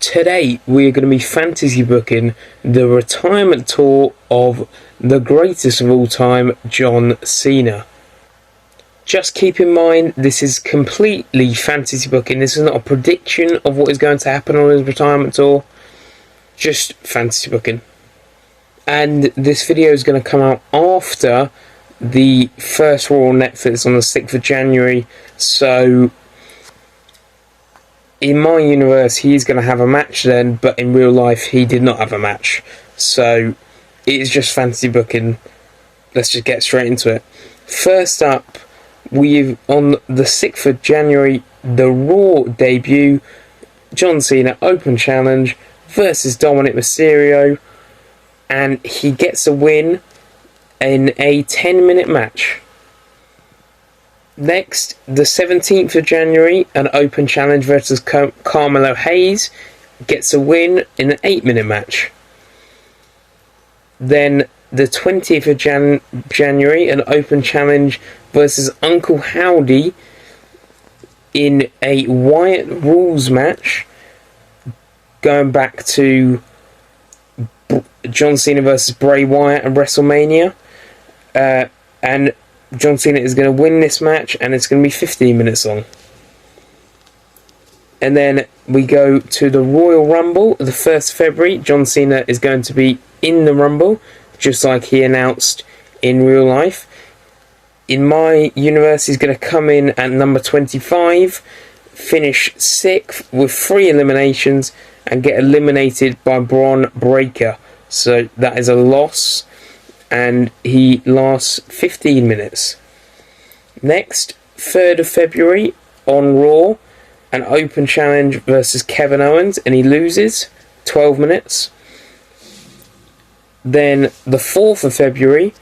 Today we are going to be fantasy booking the retirement tour of the greatest of all time, John Cena. Just keep in mind, this is completely fantasy booking. This is not a prediction of what is going to happen on his retirement tour. Just fantasy booking. And this video is going to come out after the first Raw on Netflix on the 6th of January. So in my universe, he's going to have a match then, but in real life, he did not have a match. So it's just fantasy booking. Let's just get straight into it. First up, we've on the 6th of January, the Raw debut, John Cena Open Challenge versus Dominic Mysterio, and he gets a win in a 10-minute match. Next, the 17th of January, an Open Challenge versus Carmelo Hayes, gets a win in an 8-minute match. Then the 20th of January, an Open Challenge versus Uncle Howdy in a Wyatt Rules match, going back to John Cena versus Bray Wyatt at WrestleMania, and John Cena is going to win this match, and it's going to be 15 minutes long. And then we go to the Royal Rumble, the 1st of February. John Cena is going to be in the Rumble, just like he announced in real life. In my universe, he's going to come in at number 25, finish 6th with 3 eliminations, and get eliminated by Braun Breaker. So that is a loss, and he lasts 15 minutes. Next, 3rd of February on Raw, an Open Challenge versus Kevin Owens, and he loses 12 minutes. Then the 4th of February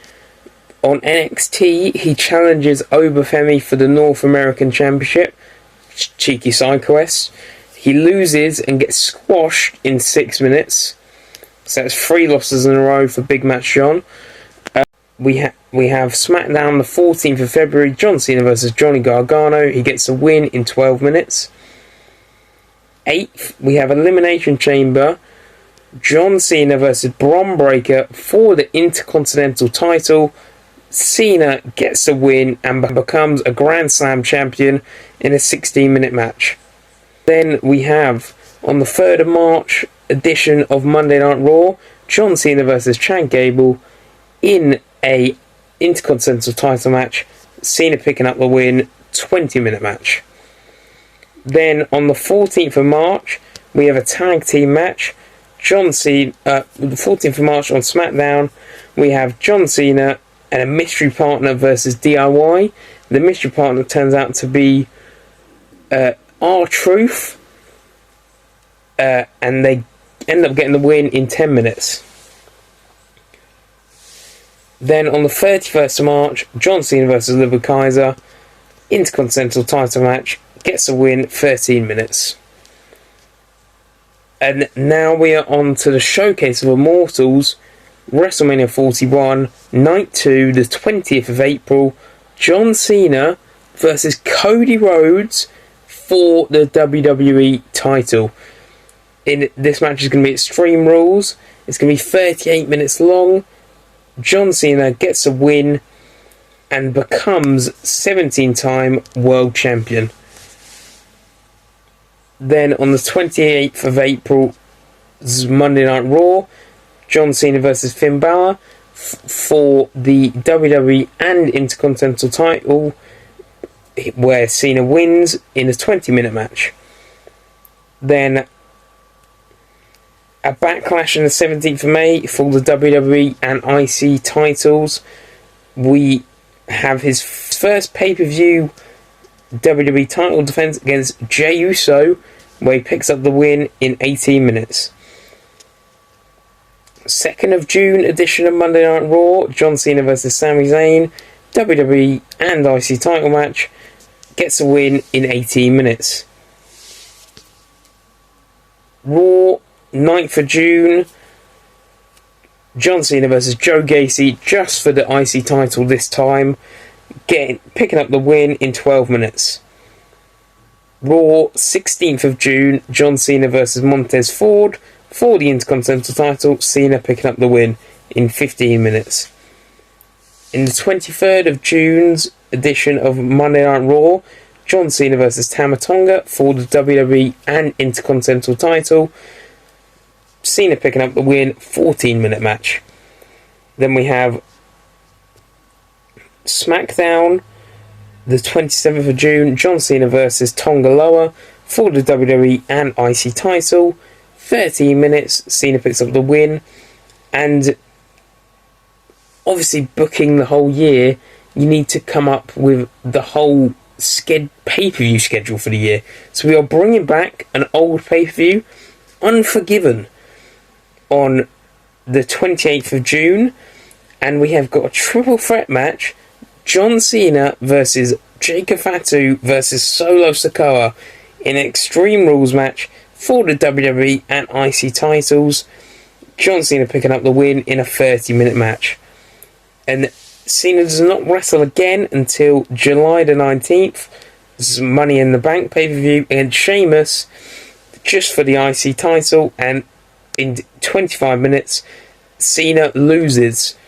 on NXT, he challenges Obafemi for the North American Championship. Cheeky side quest. He loses and gets squashed in 6 minutes. So that's 3 losses in a row for Big Match John. We have SmackDown the 14th of February, John Cena versus Johnny Gargano. He gets a win in 12 minutes. 8th, we have Elimination Chamber, John Cena versus Braun Breaker for the Intercontinental title. Cena gets a win and becomes a Grand Slam champion in a 16-minute match. Then we have, on the 3rd of March edition of Monday Night Raw, John Cena versus Chad Gable in a Intercontinental title match. Cena picking up the win, 20-minute match. Then on the 14th of March, we have a tag team match. John Cena, the 14th of March on SmackDown, we have John Cena and a mystery partner versus DIY. The mystery partner turns out to be R-Truth, and they end up getting the win in 10 minutes. Then on the 31st of March, John Cena versus Liv Kaiser, Intercontinental title match, gets a win, 13 minutes. And now we are on to the Showcase of Immortals, WrestleMania 41, Night 2, the 20th of April, John Cena versus Cody Rhodes for the WWE title. This match is going to be Extreme Rules. It's going to be 38 minutes long. John Cena gets a win and becomes 17-time world champion. Then on the 28th of April, Monday Night Raw, John Cena versus Finn Balor for the WWE and Intercontinental title, where Cena wins in a 20-minute match. Then a Backlash on the 17th of May for the WWE and IC titles. We have his first pay-per-view WWE title defense against Jey Uso, where he picks up the win in 18 minutes. 2nd of June edition of Monday Night Raw, John Cena versus Sami Zayn, WWE and IC title match, gets a win in 18 minutes. Raw, 9th of June, John Cena versus Joe Gacy, just for the IC title this time, picking up the win in 12 minutes. Raw, 16th of June, John Cena versus Montez Ford for the Intercontinental title, Cena picking up the win in 15 minutes. In the 23rd of June's edition of Monday Night Raw, John Cena versus Tama Tonga for the WWE and Intercontinental title, Cena picking up the win, 14-minute match. Then we have SmackDown, the 27th of June, John Cena versus Tonga Loa for the WWE and IC title, 13 minutes, Cena picks up the win. And obviously, booking the whole year, you need to come up with the whole pay-per-view schedule for the year. So we are bringing back an old pay-per-view, Unforgiven, on the 28th of June, and we have got a triple threat match, John Cena versus Jacob Fatu versus Solo Sikoa in an Extreme Rules match for the WWE and IC titles. John Cena picking up the win in a 30-minute match. And Cena does not wrestle again until July the 19th. This is Money in the Bank pay-per-view against Sheamus, just for the IC title, and in 25 minutes, Cena loses.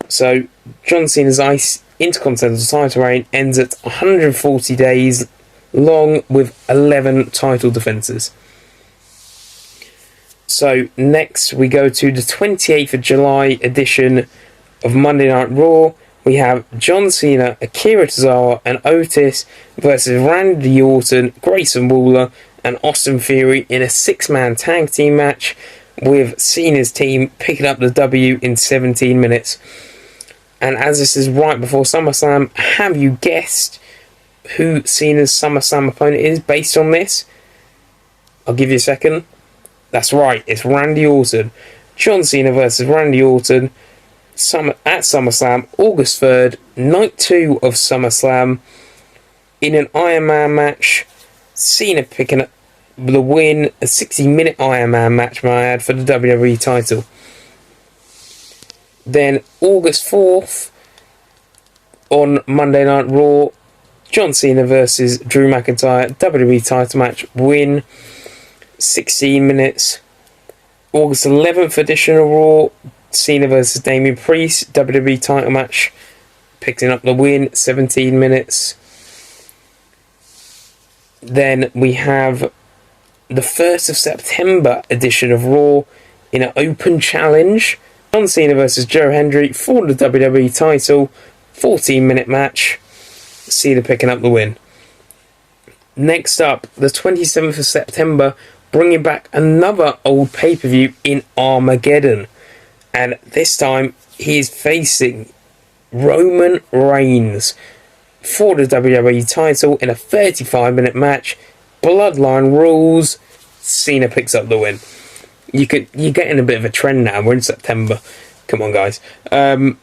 So, John Cena's Intercontinental title reign ends at 140 days long with 11 title defences. So, next we go to the 28th of July edition of Monday Night Raw. We have John Cena, Akira Tozawa and Otis versus Randy Orton, Grayson Waller and Austin Theory in a 6-man tag team match, with Cena's team picking up the W in 17 minutes. And as this is right before SummerSlam, have you guessed who Cena's SummerSlam opponent is based on this? I'll give you a second. That's right, it's Randy Orton. John Cena versus Randy Orton at SummerSlam, August 3rd, night 2 of SummerSlam, in an Iron Man match. Cena picking up the win, a 60-minute Iron Man match, may I add, for the WWE title. Then August 4th, on Monday Night Raw, John Cena versus Drew McIntyre, WWE title match, win, 16 minutes. August 11th edition of Raw, Cena versus Damian Priest, WWE title match, picking up the win, 17 minutes. Then we have the 1st of September edition of Raw in an open challenge, John Cena versus Joe Hendry for the WWE title, 14-minute match, Cena picking up the win. Next up, the 27th of September, bringing back another old pay-per-view in Armageddon. And this time, he is facing Roman Reigns for the WWE title in a 35-minute match. Bloodline rules, Cena picks up the win. You're getting a bit of a trend now. We're in September. Come on, guys. Then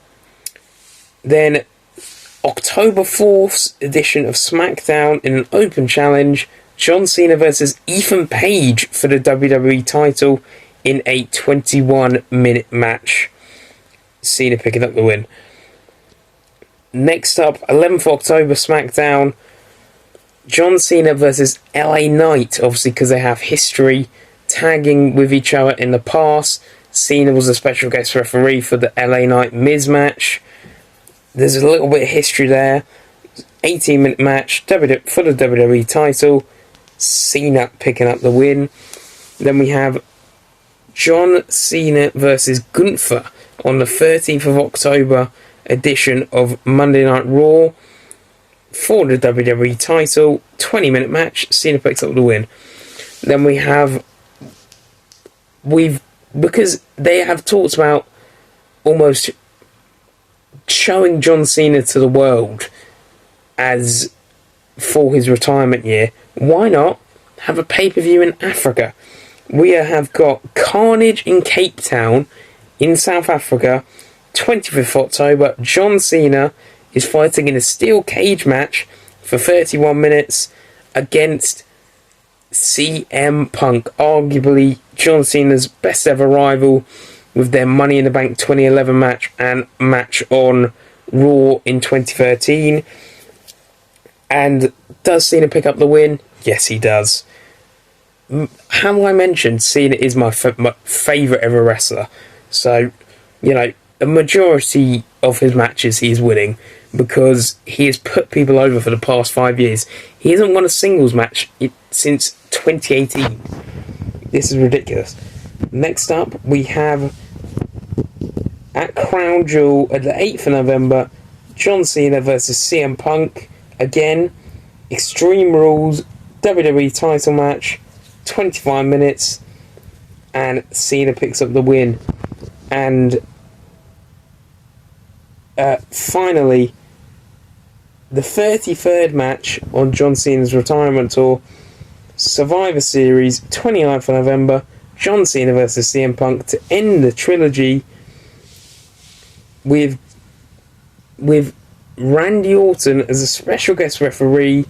October 4th edition of SmackDown in an open challenge, John Cena versus Ethan Page for the WWE title in a 21-minute match. Cena picking up the win. Next up, 11th October SmackDown, John Cena versus LA Knight, obviously because they have history tagging with each other in the past. Cena was a special guest referee for the LA Knight Miz match. There's a little bit of history there. 18-minute match for the WWE title. Cena picking up the win. Then we have John Cena versus Gunther on the 13th of October edition of Monday Night Raw for the WWE title. 20-minute match. Cena picks up the win. Then we have... because they have talked about almost showing John Cena to the world as for his retirement year, why not have a pay-per-view in Africa? We have got Carnage in Cape Town in South Africa, 25th October. John Cena is fighting in a steel cage match for 31 minutes against CM Punk, arguably John Cena's best ever rival, with their Money in the Bank 2011 match and match on Raw in 2013. And does Cena pick up the win? Yes, he does. How I mentioned, Cena is my favourite ever wrestler. So, a majority of his matches he's winning because he has put people over for the past 5 years. He hasn't won a singles match since 2018. This is ridiculous. Next up, we have at Crown Jewel at the 8th of November, John Cena versus CM Punk. Again, Extreme Rules WWE title match, 25 minutes, and Cena picks up the win. And finally, the 33rd match on John Cena's retirement tour, Survivor Series, 29th of November, John Cena versus CM Punk to end the trilogy with Randy Orton as a special guest referee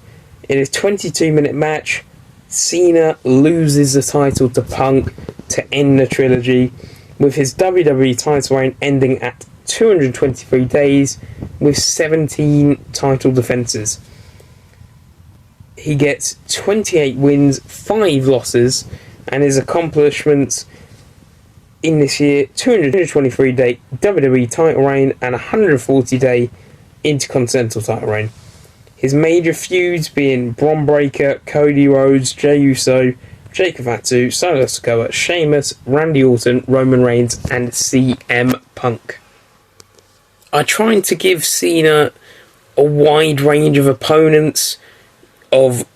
in a 22-minute match. Cena loses the title to Punk to end the trilogy, with his WWE title reign ending at 223 days with 17 title defenses. He gets 28 wins, 5 losses, and his accomplishments in this year: 223-day WWE title reign and 140-day Intercontinental title reign. His major feuds being Bron Breakker, Cody Rhodes, Jey Uso, Jake Fatu, Solo Sikoa, Sheamus, Randy Orton, Roman Reigns, and CM Punk. I tried to give Cena a wide range of opponents, of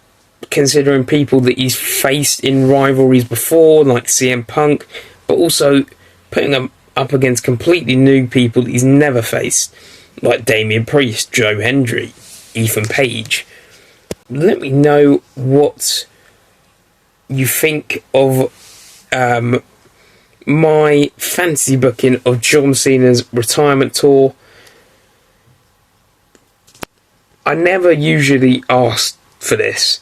considering people that he's faced in rivalries before, like CM Punk, but also putting him up against completely new people that he's never faced, like Damian Priest, Joe Hendry, Ethan Page. Let me know what you think of my fantasy booking of John Cena's retirement tour. I never usually ask for this,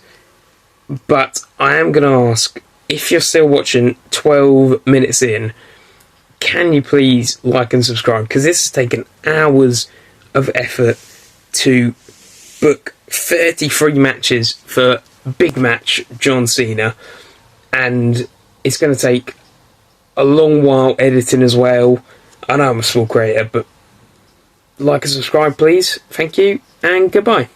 but I am going to ask, if you're still watching 12 minutes in, can you please like and subscribe? Because this has taken hours of effort to book 33 matches for big match John Cena, and it's going to take a long while editing as well. I know I'm a small creator, but like and subscribe please. Thank you, and goodbye.